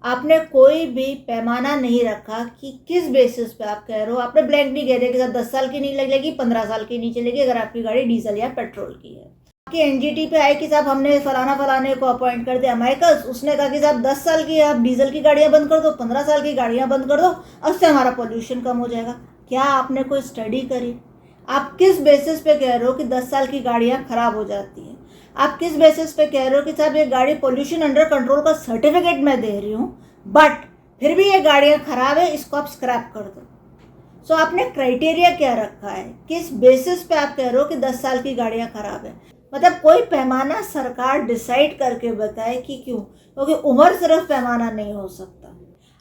आपने कोई भी पैमाना नहीं रखा कि किस बेसिस पे आप कह रहे हो। आपने ब्लैंक भी कह दिया कि 10 साल की नहीं लगेगी, 15 साल की नहीं चलेगी अगर आपकी गाड़ी डीजल या पेट्रोल की है। आपकी एनजीटी पे आए कि साहब हमने फलाने को अपॉइंट कर दिया अमाइकस, उसने कहा कि साहब 10 साल की आप डीजल की गाड़ियां बंद कर दो, 15 साल की गाड़ियां बंद कर दो, उससे हमारा पॉल्यूशन कम हो जाएगा। क्या आपने कोई स्टडी करी? आप किस बेसिस पे कह रहे हो कि 10 साल की गाड़ियां खराब हो जाती हैं? आप किस बेसिस पे कह रहे हो कि साहब ये गाड़ी पोल्यूशन अंडर कंट्रोल का सर्टिफिकेट मैं दे रही हूँ बट फिर भी ये गाड़ियाँ खराब है, इसको आप स्क्रैप कर दो। सो आपने क्राइटेरिया क्या रखा है? किस बेसिस पे आप कह रहे हो कि 10 साल की गाड़ियाँ खराब है? मतलब कोई पैमाना सरकार डिसाइड करके बताए कि क्यों? क्योंकि उम्र सिर्फ पैमाना नहीं हो सकता।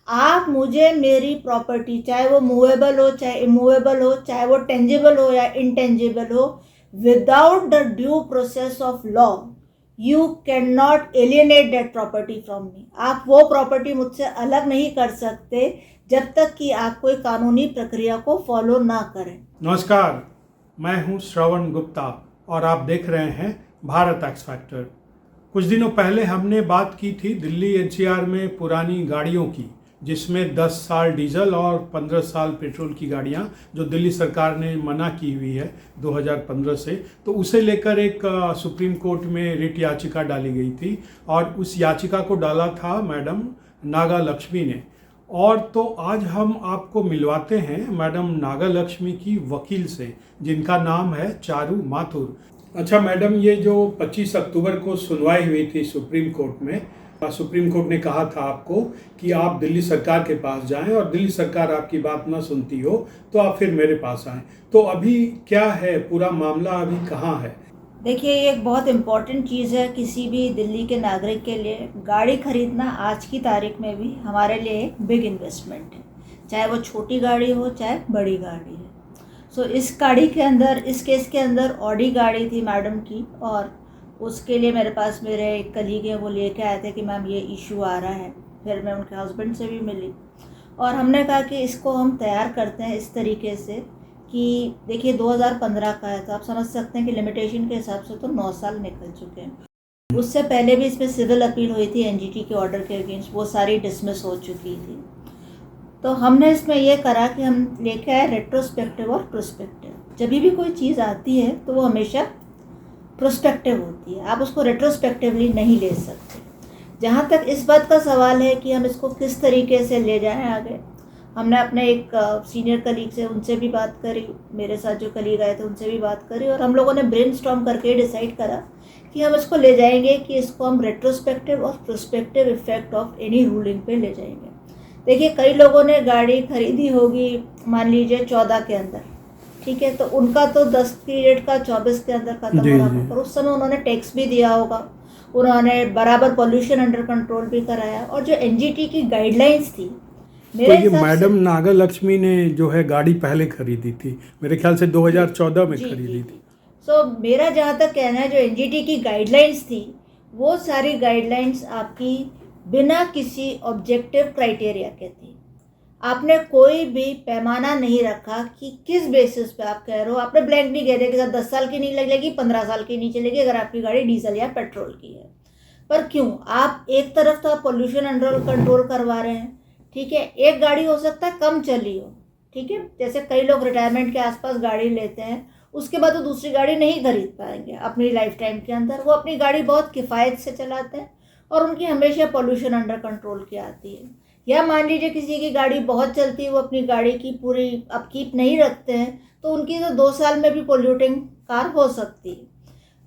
आप मुझे मेरी प्रॉपर्टी, चाहे वो मूवेबल हो चाहे इमूवेबल हो, चाहे वो टेंजिबल हो या इनटेंजिबल हो, without the due process of law you can not alienate that property from me. आप वो प्रॉपर्टी मुझसे अलग नहीं कर सकते जब तक कि आप कोई कानूनी प्रक्रिया को फॉलो ना करें। नमस्कार, मैं हूं श्रवण गुप्ता और आप देख रहे हैं भारत एक्स फैक्टर। कुछ दिनों पहले हमने बात की थी दिल्ली एनसीआर में पुरानी गाड़ियों की, जिसमें 10 साल डीजल और 15 साल पेट्रोल की गाड़ियां जो दिल्ली सरकार ने मना की हुई है 2015 से, तो उसे लेकर एक सुप्रीम कोर्ट में रिट याचिका डाली गई थी और उस याचिका को डाला था मैडम नागा लक्ष्मी ने। और तो आज हम आपको मिलवाते हैं मैडम नागा लक्ष्मी की वकील से, जिनका नाम है चारू माथुर। अच्छा मैडम, ये जो 25 अक्टूबर को सुनवाई हुई थी सुप्रीम कोर्ट में, सुप्रीम कोर्ट ने कहा था आपको कि आप दिल्ली सरकार के पास जाएं और दिल्ली सरकार आपकी बात ना सुनती हो तो आप फिर मेरे पास आएं। तो अभी क्या है पूरा मामला, अभी कहाँ है? देखिए, ये एक बहुत इम्पॉर्टेंट चीज़ है किसी भी दिल्ली के नागरिक के लिए। गाड़ी खरीदना आज की तारीख में भी हमारे लिए एक बिग इन्वेस्टमेंट है, चाहे वो छोटी गाड़ी हो चाहे बड़ी गाड़ी है। सो इस गाड़ी के अंदर, इस केस के अंदर ऑडी गाड़ी थी मैडम की, और उसके लिए मेरे पास मेरे एक कलीग हैं, वो लेके आए थे कि मैम ये इशू आ रहा है। फिर मैं उनके हस्बैंड से भी मिली और हमने कहा कि इसको हम तैयार करते हैं इस तरीके से कि देखिए 2015 का है, तो आप समझ सकते हैं कि लिमिटेशन के हिसाब से तो 9 साल निकल चुके हैं। उससे पहले भी इसमें सिविल अपील हुई थी एनजीटी के ऑर्डर के अगेंस्ट, वो सारी डिसमिस हो चुकी थी। तो हमने इसमें ये करा कि हम लेके आए रेट्रोस्पेक्टिव और प्रोस्पेक्टिव। जब भी कोई चीज़ आती है तो वो हमेशा प्रोस्पेक्टिव होती है, आप उसको रेट्रोस्पेक्टिवली नहीं ले सकते। जहाँ तक इस बात का सवाल है कि हम इसको किस तरीके से ले जाएं आगे, हमने अपने एक सीनियर कलीग से, उनसे भी बात करी, मेरे साथ जो कलीग आए थे उनसे भी बात करी, और हम लोगों ने ब्रेनस्टॉर्म करके डिसाइड करा कि हम इसको ले जाएंगे कि इसको हम रेट्रोस्पेक्टिव और prospective effect of any ruling पे ले जाएंगे। देखिए, कई लोगों ने गाड़ी खरीदी होगी मान लीजिए 14 के अंदर, ठीक है, तो उनका तो 10 पीरियड का 24 के अंदर खत्म हो रहा था, पर उस समय उन्होंने टैक्स भी दिया होगा, उन्होंने बराबर पॉल्यूशन अंडर कंट्रोल भी कराया, और जो एनजीटी की गाइडलाइंस थी तो ये मैडम नागा लक्ष्मी ने जो है गाड़ी पहले खरीदी थी, मेरे ख्याल से 2014 में खरीदी थी। सो मेरा जहाँ तक कहना है, जो एनजीटी की गाइडलाइंस थी वो सारी गाइडलाइंस आपकी बिना किसी ऑब्जेक्टिव क्राइटेरिया के थी। आपने कोई भी पैमाना नहीं रखा कि किस बेसिस पे आप कह रहे हो। आपने ब्लैंक भी कह दिया कि 10 साल की नहीं लगेगी, 15 साल की नहीं चलेगी अगर आपकी गाड़ी डीजल या पेट्रोल की है। पर क्यों? आप एक तरफ तो आप पोल्यूशन अंडर कंट्रोल करवा रहे हैं, ठीक है, एक गाड़ी हो सकता है कम चली हो, ठीक है, जैसे कई लोग रिटायरमेंट के आसपास गाड़ी लेते हैं, उसके बाद वो दूसरी गाड़ी नहीं खरीद पाएंगे अपनी लाइफ टाइम के अंदर। वो अपनी गाड़ी बहुत किफ़ायत से चलाते हैं और उनकी हमेशा पोल्यूशन अंडर कंट्रोल की आती है। या मान लीजिए किसी की गाड़ी बहुत चलती है, वो अपनी गाड़ी की पूरी अपकीप नहीं रखते हैं, तो उनकी तो 2 साल में भी पोल्यूटिंग कार हो सकती है।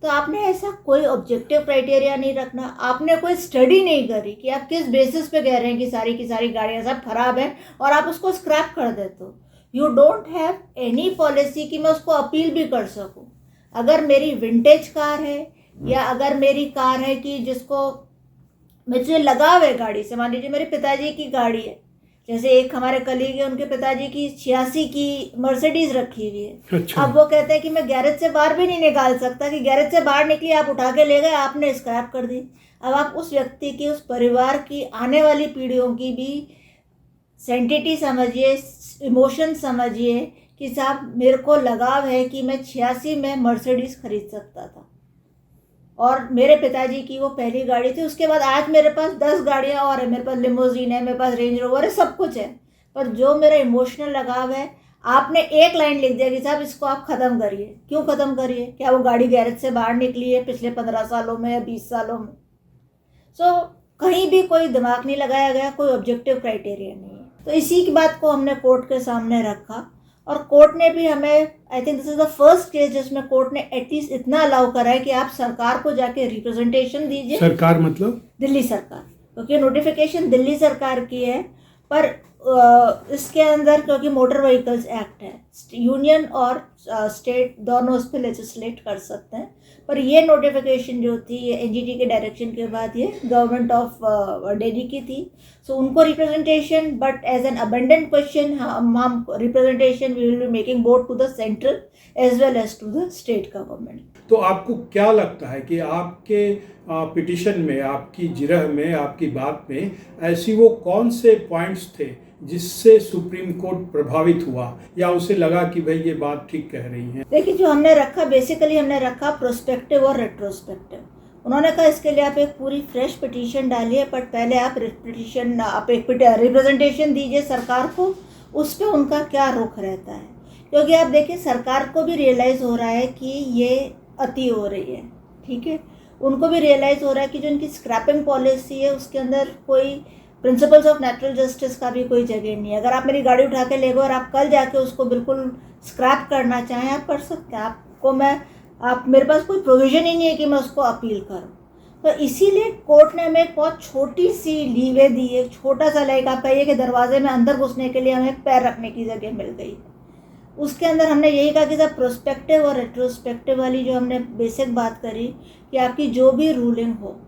तो आपने ऐसा कोई ऑब्जेक्टिव क्राइटेरिया नहीं रखना, आपने कोई स्टडी नहीं करी कि आप किस बेसिस पे कह रहे हैं कि सारी की सारी गाड़ियाँ सब खराब हैं और आप उसको स्क्रैप कर देते हो। You don't have any policy कि मैं उसको अपील भी कर सकूं। अगर मेरी विंटेज कार है या अगर मेरी कार है कि जिसको मुझे लगाव है गाड़ी से, मान लीजिए मेरे पिताजी की गाड़ी है, जैसे एक हमारे कलीग है, उनके पिताजी की 86 की मर्सिडीज रखी हुई है। अच्छा। अब वो कहते हैं कि मैं गैरेज से बाहर भी नहीं निकाल सकता, कि गैरेज से बाहर निकली, आप उठा के ले गए, आपने स्क्रैप कर दी। अब आप उस व्यक्ति की, उस परिवार की, आने वाली पीढ़ियों की भी सेंटिटी समझिए, इमोशन समझिए कि साहब मेरे को लगाव है कि मैं 86 में मर्सिडीज खरीद सकता था और मेरे पिताजी की वो पहली गाड़ी थी। उसके बाद आज मेरे पास 10 गाड़ियाँ और है, मेरे पास लिमोजीन है, मेरे पास रेंज रोवर है, सब कुछ है। पर जो मेरा इमोशनल लगाव है, आपने एक लाइन लिख दिया कि साहब इसको आप ख़त्म करिए। क्यों ख़त्म करिए? क्या वो गाड़ी गैरेज से बाहर निकली है पिछले 15 सालों में या 20 सालों में? कहीं भी कोई दिमाग नहीं लगाया गया, कोई ऑब्जेक्टिव क्राइटेरिया नहीं है। तो इसी की बात को हमने कोर्ट के सामने रखा और कोर्ट ने भी हमें, I think this is the first case जिसमें कोर्ट ने एटलीस्ट इतना अलाउ करा है कि आप सरकार को जाके रिप्रेजेंटेशन दीजिए। सरकार मतलब दिल्ली सरकार, क्योंकि नोटिफिकेशन दिल्ली सरकार की है। पर इसके अंदर क्योंकि मोटर व्हीकल्स एक्ट है, यूनियन और स्टेट दोनों उस पर लेजिस्लेट कर सकते हैं। पर ये नोटिफिकेशन जो थी ये एनजीटी के डायरेक्शन के बाद ये गवर्नमेंट ऑफ दिल्ली की थी। सो उनको representation, but as an abundant question हम representation we will be making both to the central as well as to the state government. तो आपको क्या लगता है कि आपके पिटिशन में, आपकी जिरह में, आपकी बात में ऐसी वो कौन से पॉइंट्स थे जिससे सुप्रीम कोर्ट प्रभावित हुआ या उसे लगा कि भाई ये बात ठीक कह रही है? देखिए, जो हमने रखा बेसिकली हमने रखा प्रोस्पेक्टिव और रेट्रोस्पेक्टिव। उन्होंने कहा इसके लिए आप एक पूरी फ्रेश पिटीशन डालिए, बट पहले आप एक रिप्रेजेंटेशन दीजिए सरकार को, उस पर उनका क्या रुख रहता है। क्योंकि आप देखिए सरकार को भी रियलाइज़ हो रहा है कि ये अति हो रही है, ठीक है। उनको भी रियलाइज़ हो रहा है कि जो उनकी स्क्रैपिंग पॉलिसी है उसके अंदर कोई प्रिंसिपल्स ऑफ नेचुरल जस्टिस का भी कोई जगह नहीं है। अगर आप मेरी गाड़ी उठा के ले गए और आप कल जाके उसको बिल्कुल स्क्रैप करना चाहें, आप कर सकते हैं। आप मेरे पास कोई प्रोविज़न ही नहीं है कि मैं उसको अपील करूं। तो इसीलिए कोर्ट ने हमें एक बहुत छोटी सी लीवे दी, एक छोटा सा लाइक आप कहिए कि दरवाजे में अंदर घुसने के लिए हमें पैर रखने की जगह मिल गई। उसके अंदर हमने यही कहा कि सब प्रोस्पेक्टिव और रेट्रोस्पेक्टिव वाली जो हमने बेसिक बात करी कि आपकी जो भी रूलिंग हो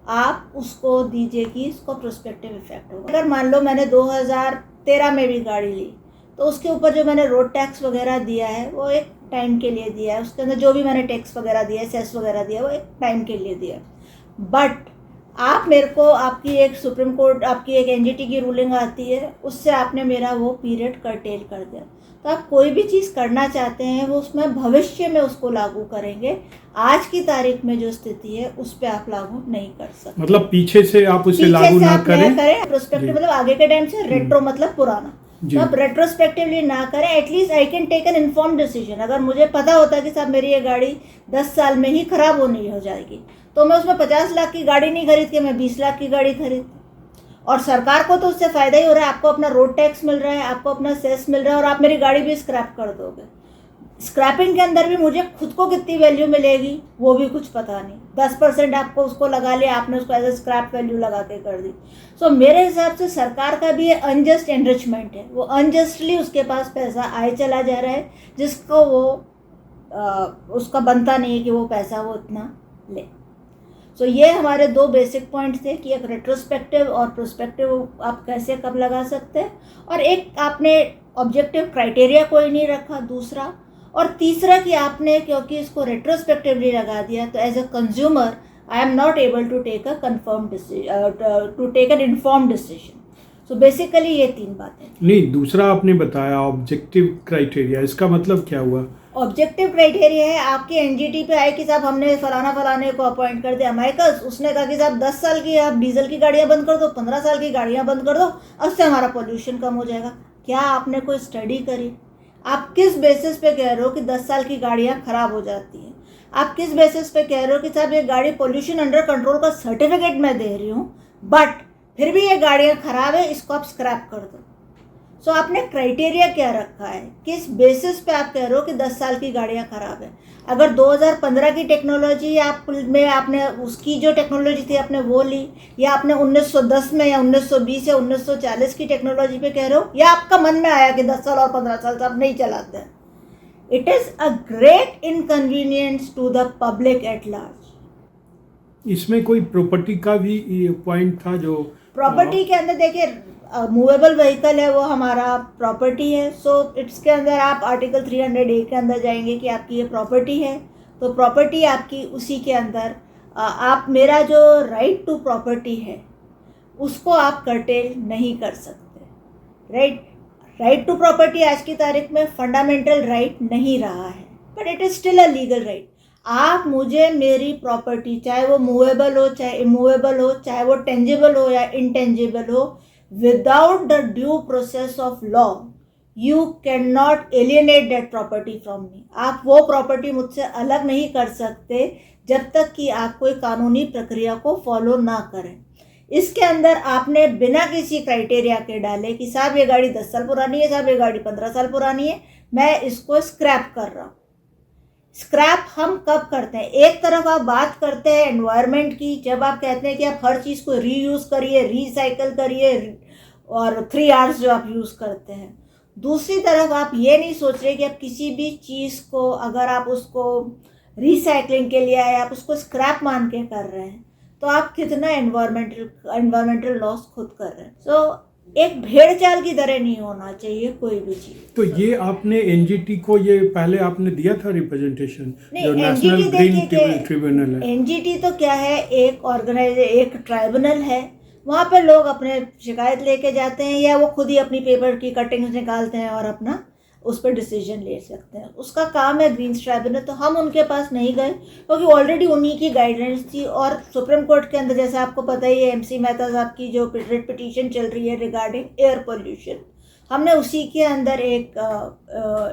आप उसको दीजिए कि इसको प्रोस्पेक्टिव इफेक्ट होगा। अगर मान लो मैंने 2013 में भी गाड़ी ली तो उसके ऊपर जो मैंने रोड टैक्स वगैरह दिया है वो एक टाइम के लिए दिया है। उसके अंदर जो भी मैंने टैक्स वगैरह दिया है, सेस वगैरह दिया है, वो एक टाइम के लिए दिया है। बट आप मेरे को आपकी एक सुप्रीम कोर्ट, आपकी एक एनजीटी की रूलिंग आती है, उससे आपने मेरा वो पीरियड कर्टेल कर दिया। तो आप कोई भी चीज़ करना चाहते हैं वो उसमें भविष्य में उसको लागू करेंगे, आज की तारीख में जो स्थिति है उस पर आप लागू नहीं कर सकते। मतलब पीछे से आप उसे लागू ना करें। प्रोस्पेक्टिव मतलब आगे के टाइम से, रेट्रो मतलब पुराना। तो आप रेट्रोस्पेक्टिवली ना करें। At least I can take an informed decision. अगर मुझे पता होता है कि साहब मेरी ये गाड़ी 10 साल में ही खराब होनी हो जाएगी तो मैं उसमें 50 लाख की गाड़ी नहीं खरीद के मैं 20 लाख की गाड़ी खरीद। और सरकार को तो उससे फ़ायदा ही हो रहा है, आपको अपना रोड टैक्स मिल रहा है, आपको अपना सेस मिल रहा है, और आप मेरी गाड़ी भी स्क्रैप कर दोगे। स्क्रैपिंग के अंदर भी मुझे खुद को कितनी वैल्यू मिलेगी वो भी कुछ पता नहीं। 10% आपको उसको लगा लिया, आपने उसको एज ए स्क्रैप वैल्यू लगा के कर दी। सो मेरे हिसाब से सरकार का भी ये अनजस्ट एनरिचमेंट है। वो अनजस्टली उसके पास पैसा आए चला जा रहा है जिसको वो उसका बनता नहीं है कि वो पैसा वो इतना ले। सो ये हमारे दो बेसिक पॉइंट्स थे कि एक रेट्रोस्पेक्टिव और प्रोस्पेक्टिव आप कैसे कब लगा सकते हैं, और एक आपने ऑब्जेक्टिव क्राइटेरिया कोई नहीं रखा दूसरा, और तीसरा कि आपने क्योंकि इसको रेट्रोस्पेक्टिवली लगा दिया तो as a consumer I am not able to take a confirm decision, to take an informed decision. So basically ये तीन बातें। नहीं, दूसरा आपने बताया ऑब्जेक्टिव क्राइटेरिया, इसका मतलब क्या हुआ? ऑब्जेक्टिव क्राइटेरिया है आपके एनजीटी पे आए कि साहब हमने फलाने को अपॉइंट कर दिया अमेरिकस, उसने कहा कि साहब 10 साल की आप डीजल की गाड़ियां बंद कर दो, 15 साल की गाड़ियां बंद कर दो, उससे हमारा पोल्यूशन कम हो जाएगा। क्या आपने कोई स्टडी करी? आप किस बेसिस पे कह रहे हो कि 10 साल की गाड़ियां खराब हो जाती हैं? आप किस बेसिस पे कह रहे हो कि साहब ये गाड़ी पोल्यूशन अंडर कंट्रोल का सर्टिफिकेट मैं दे रही हूँ बट फिर भी ये गाड़ियाँ खराब है, इसको आप स्क्रैप कर दो। सो आपने क्राइटेरिया क्या रखा है? किस बेसिस पे आप कह रहे हो कि 10 साल की गाड़ियाँ खराब है? अगर 2015 की टेक्नोलॉजी आपने उसकी जो टेक्नोलॉजी थी आपने वो ली, या आपने 1910 में या 1920 या 1940 की टेक्नोलॉजी पे कह रहे हो, या आपका मन में आया कि 10 साल और 15 साल से आप नहीं चलाते हैं। It is a great inconvenience to the public at large. इसमें कोई प्रॉपर्टी का भी पॉइंट था? जो प्रॉपर्टी के अंदर देखिए मूवेबल व्हीकल है वो हमारा प्रॉपर्टी है। सो इसके अंदर आप आर्टिकल 300A के अंदर जाएंगे कि आपकी ये प्रॉपर्टी है, तो प्रॉपर्टी आपकी उसी के अंदर आप मेरा जो राइट टू प्रॉपर्टी है उसको आप कर्टेल नहीं कर सकते। राइट टू प्रॉपर्टी आज की तारीख में फंडामेंटल राइट नहीं रहा है, but it is still a legal right. आप मुझे मेरी प्रॉपर्टी, चाहे वो मूवेबल हो चाहे इमूवेबल हो, चाहे वो टेंजिबल हो या इनटेंजिबल हो, without the due process of law you can not alienate that property from me. आप वो प्रॉपर्टी मुझसे अलग नहीं कर सकते जब तक कि आप कोई कानूनी प्रक्रिया को फॉलो ना करें। इसके अंदर आपने बिना किसी क्राइटेरिया के डाले कि साहब ये गाड़ी 10 साल पुरानी है, साहब ये गाड़ी 15 साल पुरानी है, मैं इसको स्क्रैप कर रहा हूँ। स्क्रैप हम कब करते हैं? एक तरफ आप बात करते हैं एनवायरनमेंट की, जब आप कहते हैं कि आप हर चीज़ को रीयूज़ करिए, रिसाइकल करिए, और 3 आवर्स जो आप यूज़ करते हैं। दूसरी तरफ आप ये नहीं सोच रहे कि आप किसी भी चीज़ को अगर आप उसको रिसाइकलिंग के लिए या आप उसको स्क्रैप मान के कर रहे हैं तो आप कितना एनवायरमेंटल लॉस खुद कर रहे हैं। सो एक भेड़ चाल की तरह नहीं होना चाहिए कोई भी चीज़। तो ये आपने एनजीटी को ये पहले आपने दिया था रिप्रेजेंटेशन, जो नेशनल NGT ग्रीन ट्रिब्यूनल है? एनजीटी तो क्या है, एक ट्राइब्यूनल है। वहाँ पर लोग अपने शिकायत लेके जाते हैं या वो खुद ही अपनी पेपर की कटिंग्स निकालते हैं और अपना उस पर डिसीजन ले सकते हैं। उसका काम है ग्रीन्स ट्राइब्यूनल। तो हम उनके पास नहीं गए क्योंकि ऑलरेडी उन्हीं की गाइडेंस थी। और सुप्रीम कोर्ट के अंदर जैसे आपको पता ही है, MC मेहता साहब की जो रिट पिटीशन चल रही है रिगार्डिंग एयर पोल्यूशन, हमने उसी के अंदर एक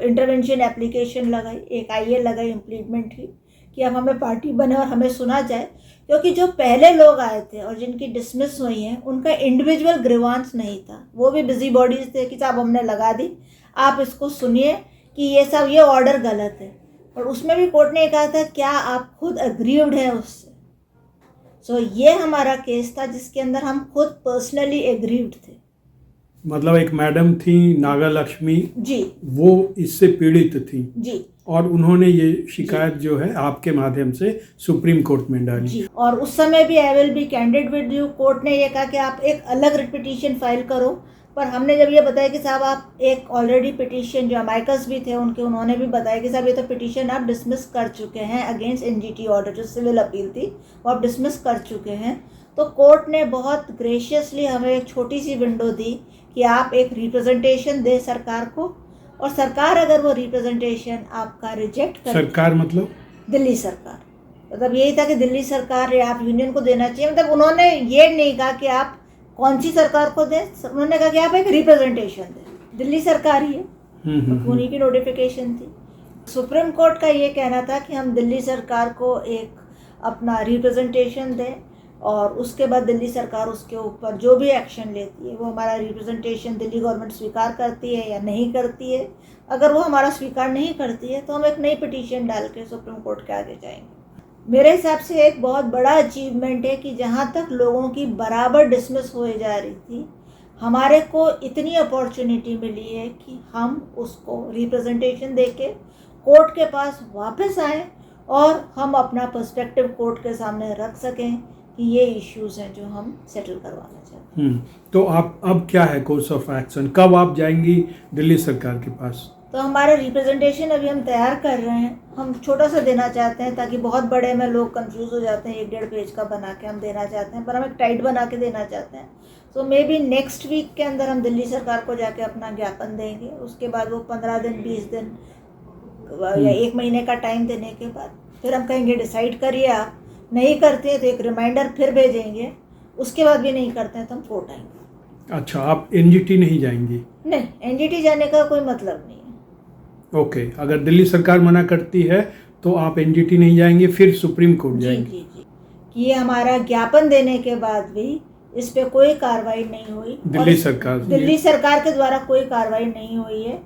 इंटरवेंशन एप्लीकेशन लगाई, एक IL लगाई इम्प्लीमेंट की कि अब हमें पार्टी बने और हमें सुना जाए। क्योंकि जो पहले लोग आए थे और जिनकी डिसमिस हुई हैं उनका इंडिविजुअल ग्रीवांस नहीं था, वो भी बिजी बॉडीज थे कि साहब हमने लगा दी, आप इसको सुनिए कि ये सब ये ऑर्डर गलत है। और उसमें भी कोर्ट ने कहा था क्या आप खुद अग्रीव्ड हैं उससे। सो ये हमारा केस था जिसके अंदर हम खुद पर्सनली एग्रीव्ड थे। मतलब एक मैडम थी नागालक्ष्मी जी, वो इससे पीड़ित थी जी, और उन्होंने ये शिकायत जो है आपके माध्यम से सुप्रीम कोर्ट में डाली। जी। और उस समय भी I will be candid with you, court ने ये कहा कि आप एक अलग रिट पिटीशन फाइल करो। पर हमने जब ये बताया कि साहब आप एक ऑलरेडी पिटीशन, जो अमाइकस भी थे उन्होंने भी बताया कि साहब ये तो पिटीशन आप डिसमिस कर चुके हैं अगेंस्ट NGT ऑर्डर, जो सिविल अपील थी वो आप डिसमिस कर चुके हैं। तो कोर्ट ने बहुत ग्रेशियसली हमें एक छोटी सी विंडो दी कि आप एक रिप्रेजेंटेशन दें सरकार को, और सरकार अगर वो रिप्रेजेंटेशन आपका रिजेक्ट कर, सरकार मतलब दिल्ली सरकार, मतलब यही था कि दिल्ली सरकार या आप यूनियन को देना चाहिए। मतलब उन्होंने ये नहीं कहा कि आप कौन सी सरकार को दें, उन्होंने कहा कि आप एक रिप्रेजेंटेशन दें, दिल्ली सरकार ही है, उन्हीं की नोटिफिकेशन थी। सुप्रीम कोर्ट का ये कहना था कि हम दिल्ली सरकार को एक अपना रिप्रेजेंटेशन दें और उसके बाद दिल्ली सरकार उसके ऊपर जो भी एक्शन लेती है वो हमारा रिप्रेजेंटेशन दिल्ली गवर्नमेंट स्वीकार करती है या नहीं करती है। अगर वो हमारा स्वीकार नहीं करती है तो हम एक नई पिटीशन डाल के सुप्रीम कोर्ट के आगे जाएंगे। मेरे हिसाब से एक बहुत बड़ा अचीवमेंट है कि जहाँ तक लोगों की बराबर डिसमिस हो जा रही थी, हमारे को इतनी अपॉर्चुनिटी मिली है कि हम उसको रिप्रेजेंटेशन देके कोर्ट के पास वापस आएँ और हम अपना पर्सपेक्टिव कोर्ट के सामने रख सकें कि ये इश्यूज़ हैं जो हम सेटल करवाना चाहते हैं। तो आप अब क्या है कोर्स ऑफ एक्शन, कब आप जाएंगी दिल्ली सरकार के पास? तो हमारा रिप्रेजेंटेशन अभी हम तैयार कर रहे हैं। हम छोटा सा देना चाहते हैं ताकि बहुत बड़े में लोग कंफ्यूज हो जाते हैं, 1-1.5 पेज का बना के हम देना चाहते हैं, पर हम एक टाइट बना के देना चाहते हैं। सो मे बी नेक्स्ट वीक के अंदर हम दिल्ली सरकार को जाके अपना ज्ञापन देंगे। उसके बाद वो 15 दिन 20 दिन या 1 महीने का टाइम देने के बाद फिर हम कहेंगे डिसाइड करिए। आप नहीं करते तो एक रिमाइंडर फिर भेजेंगे, उसके बाद भी नहीं करते हैं तो हम कोर्ट आएंगे। अच्छा, आप NGT नहीं जाएंगी? नहीं, NGT जाने का कोई मतलब नहीं है। ओके, अगर दिल्ली सरकार मना करती है तो आप NGT नहीं जाएंगे, फिर सुप्रीम कोर्ट जाएंगे? जी। कि ये हमारा ज्ञापन देने के बाद भी इस पे कोई कार्रवाई नहीं हुई, दिल्ली सरकार के द्वारा कोई कार्रवाई नहीं हुई है।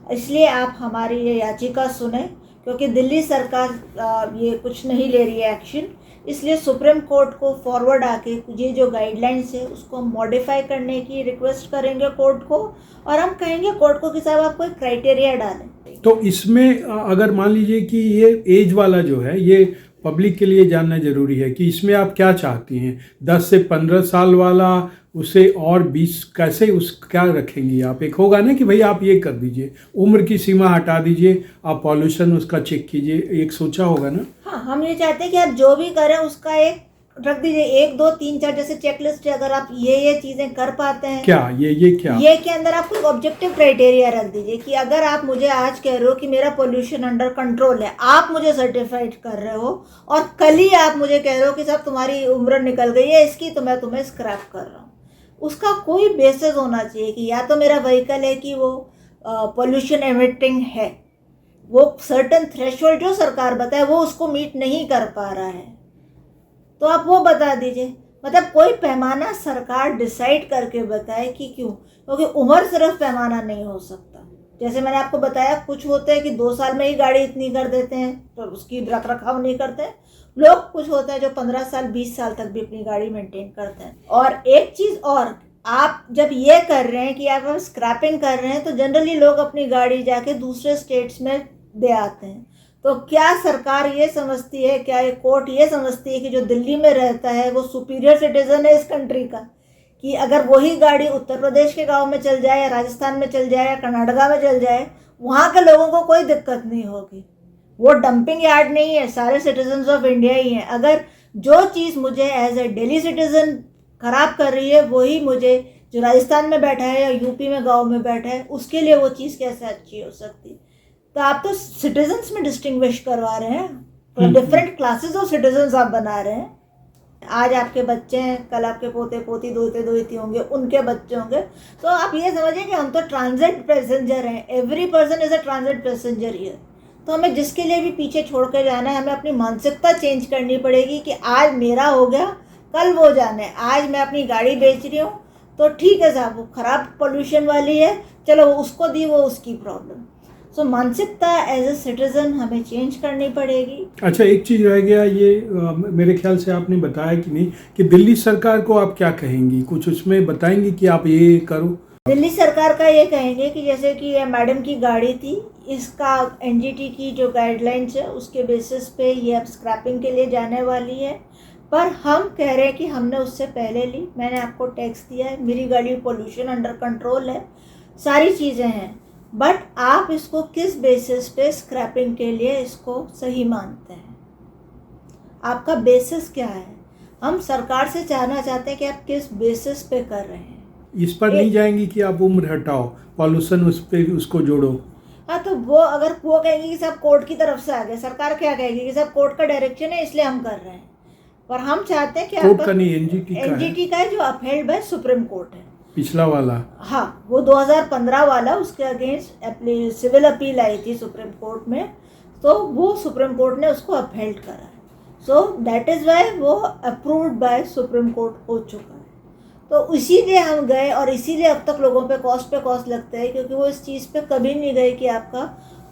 इसलिए आप हमारी ये याचिका सुने, क्योंकि दिल्ली सरकार ये कुछ नहीं ले रही है एक्शन, इसलिए सुप्रीम कोर्ट को फॉरवर्ड आके ये जो गाइडलाइंस है उसको मॉडिफाई करने की रिक्वेस्ट करेंगे कोर्ट को, और हम कहेंगे कोर्ट को कि साहब आप कोई क्राइटेरिया डालें। तो इसमें अगर मान लीजिए कि ये एज वाला जो है, ये पब्लिक के लिए जानना जरूरी है कि इसमें आप क्या चाहती हैं, 10 से 15 साल वाला, उसे और 20 कैसे उस क्या रखेंगी आप? एक होगा ना कि भाई आप ये कर दीजिए, उम्र की सीमा हटा दीजिए, आप पॉल्यूशन उसका चेक कीजिए, एक सोचा होगा ना? हाँ, हम ये चाहते हैं कि आप जो भी करें उसका एक रख दीजिए 1 2 3 4 जैसे चेकलिस्ट है, अगर आप ये चीज़ें कर पाते हैं। क्या ये क्या? ये के अंदर आप कोई ऑब्जेक्टिव क्राइटेरिया रख दीजिए कि अगर आप मुझे आज कह रहे हो कि मेरा पोल्यूशन अंडर कंट्रोल है, आप मुझे सर्टिफाइड कर रहे हो, और कल ही आप मुझे कह रहे हो कि साहब तुम्हारी उम्र निकल गई है इसकी, तो मैं तुम्हें स्क्रैप कर रहा हूँ। उसका कोई बेसिस होना चाहिए कि या तो मेरा व्हीकल है कि वो पोल्यूशन एमिटिंग है, वो सर्टन थ्रेशोल्ड जो सरकार बताए वो उसको मीट नहीं कर पा रहा है, तो आप वो बता दीजिए। मतलब कोई पैमाना सरकार डिसाइड करके बताए कि क्यों, क्योंकि उम्र सिर्फ पैमाना नहीं हो सकता। जैसे मैंने आपको बताया, कुछ होते हैं कि 2 साल में ही गाड़ी इतनी कर देते हैं तो उसकी रख रखाव नहीं करते हैं लोग, कुछ होते हैं जो 15 साल 20 साल तक भी अपनी गाड़ी मेंटेन करते हैं। और एक चीज़ और, आप जब ये कर रहे हैं कि आप स्क्रैपिंग कर रहे हैं, तो जनरली लोग अपनी गाड़ी जाके दूसरे स्टेट्स में दे आते हैं। तो क्या सरकार ये समझती है, क्या ये कोर्ट ये समझती है कि जो दिल्ली में रहता है वो सुपीरियर सिटीजन है इस कंट्री का, कि अगर वही गाड़ी उत्तर प्रदेश के गांव में चल जाए या राजस्थान में चल जाए या कर्नाटका में चल जाए, वहाँ के लोगों को कोई दिक्कत नहीं होगी? वो डंपिंग यार्ड नहीं है, सारे सिटीजन्स ऑफ इंडिया ही हैं। अगर जो चीज़ मुझे एज ए दिल्ली सिटीजन खराब कर रही है, वही मुझे जो राजस्थान में बैठा है या यूपी में गाँव में बैठा है उसके लिए वो चीज़ कैसे अच्छी हो सकती? तो आप तो सिटीजन्स में डिस्टिंग्विश करवा रहे हैं, डिफरेंट क्लासेस ऑफ सिटीजन्स आप बना रहे हैं। आज आपके बच्चे हैं, कल आपके पोते पोती दोते दोती होंगे, उनके बच्चे होंगे। तो आप ये समझिए कि हम तो ट्रांजिट पैसेंजर हैं, every person is a transit passenger here. तो हमें जिसके लिए भी पीछे छोड़ कर जाना है, हमें अपनी मानसिकता चेंज करनी पड़ेगी कि आज मेरा हो गया, कल वो जाने। आज मैं अपनी गाड़ी बेच रही हूँ तो ठीक है साहब, वो ख़राब पोल्यूशन वाली है, चलो उसको दी, वो उसकी प्रॉब्लम। सो मानसिकता एज ए सिटीजन हमें चेंज करनी पड़ेगी। अच्छा, एक चीज़ रह गया, ये मेरे ख्याल से आपने बताया कि नहीं, कि दिल्ली सरकार को आप क्या कहेंगी, कुछ उसमें बताएंगी कि आप ये करो? दिल्ली सरकार का ये कहेंगे कि जैसे कि ये मैडम की गाड़ी थी, इसका एनजीटी की जो गाइडलाइंस है उसके बेसिस पे ये अब स्क्रैपिंग के लिए जाने वाली है। पर हम कह रहे हैं कि हमने उससे पहले ली, मैंने आपको टैक्स दिया है, मेरी गाड़ी पोल्यूशन अंडर कंट्रोल है, सारी चीज़ें हैं, बट आप इसको किस बेसिस पे स्क्रैपिंग के लिए इसको सही मानते हैं? आपका बेसिस क्या है? हम सरकार से जानना चाहते हैं कि आप किस बेसिस पे कर रहे हैं। इस पर नहीं जाएंगी कि आप उम्र हटाओ, पॉल्यूशन उस पर उसको जोड़ो? हाँ, तो वो अगर वो कहेंगे कि साहब कोर्ट की तरफ से आ गए, सरकार क्या कहेगी कि साहब कोर्ट का डायरेक्शन है इसलिए हम कर रहे हैं। पर हम चाहते हैं कि कोर्ट का नहीं, एनजीटी का है जो अपहेल्ड बाय सुप्रीम कोर्ट है, पिछला वाला। हाँ, वो 2015 वाला, उसके अगेंस्ट सिविल अपील आई थी सुप्रीम कोर्ट में, तो वो सुप्रीम कोर्ट ने उसको अपहेल्ड करा है। सो दैट इज़ वाई वो अप्रूव्ड बाय सुप्रीम कोर्ट हो चुका है। तो इसीलिए हम गए, और इसीलिए अब तक लोगों पे कॉस्ट लगता है, क्योंकि वो इस चीज़ पे कभी नहीं गए कि आपका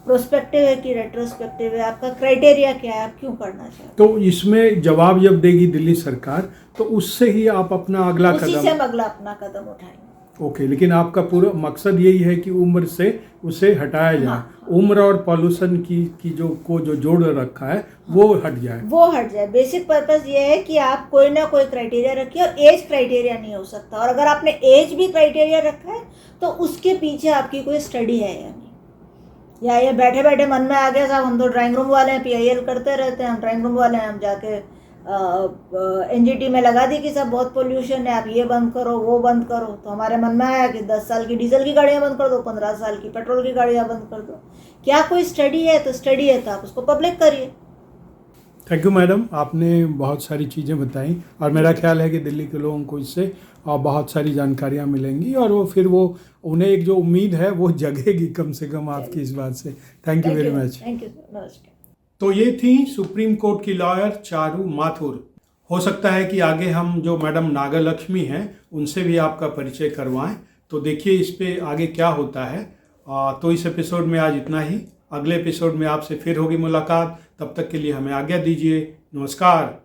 प्रोस्पेक्टिव है कि रेट्रोस्पेक्टिव है, आपका क्राइटेरिया क्या है, आप क्यों करना चाहते हैं। तो इसमें जवाब जब देगी दिल्ली सरकार, तो उससे ही आप अपना अगला कदम, उसी से हम अगला अपना कदम उठाएंगे। ओके, लेकिन आपका पूरा मकसद यही है कि उम्र से उसे हटाया जाए। हाँ। उम्र और पॉल्यूशन की जो जोड़ रखा है वो हट जाए, बेसिक पर्पस ये है कि आप कोई ना कोई क्राइटेरिया रखिए, और एज क्राइटेरिया नहीं हो सकता। और अगर आपने एज भी क्राइटेरिया रखा है तो उसके पीछे आपकी कोई स्टडी है या नहीं, या ये बैठे बैठे मन में आ गया साहब हम तो ड्राइंग रूम वाले हैं, पीआईएल करते रहते हैं, हम ड्राइंग रूम वाले हैं, हम जाके एनजीटी में लगा दी कि सब बहुत पोल्यूशन है, आप ये बंद करो वो बंद करो। तो हमारे मन में आया कि 10 साल की डीजल की गाड़ियाँ बंद कर दो, 15 साल की पेट्रोल की गाड़ियाँ बंद कर दो। क्या कोई स्टडी है? तो स्टडी है तो आप उसको पब्लिक करिए। थैंक यू मैडम, आपने बहुत सारी चीज़ें बताई, और मेरा ख्याल है कि दिल्ली के लोगों को इससे बहुत सारी जानकारियाँ मिलेंगी, और वो फिर वो उन्हें एक जो उम्मीद है वो जगेगी कम से कम आपकी इस बात से। Thank you very much. Thank you, नमस्कार। तो ये थी सुप्रीम कोर्ट की लॉयर चारू माथुर। हो सकता है कि आगे हम जो मैडम नागलक्ष्मी हैं उनसे भी आपका परिचय करवाएं, तो देखिए इस पे आगे क्या होता है। तो इस एपिसोड में आज इतना ही, अगले एपिसोड में आपसे फिर होगी मुलाकात, तब तक के लिए हमें आज्ञा दीजिए, नमस्कार।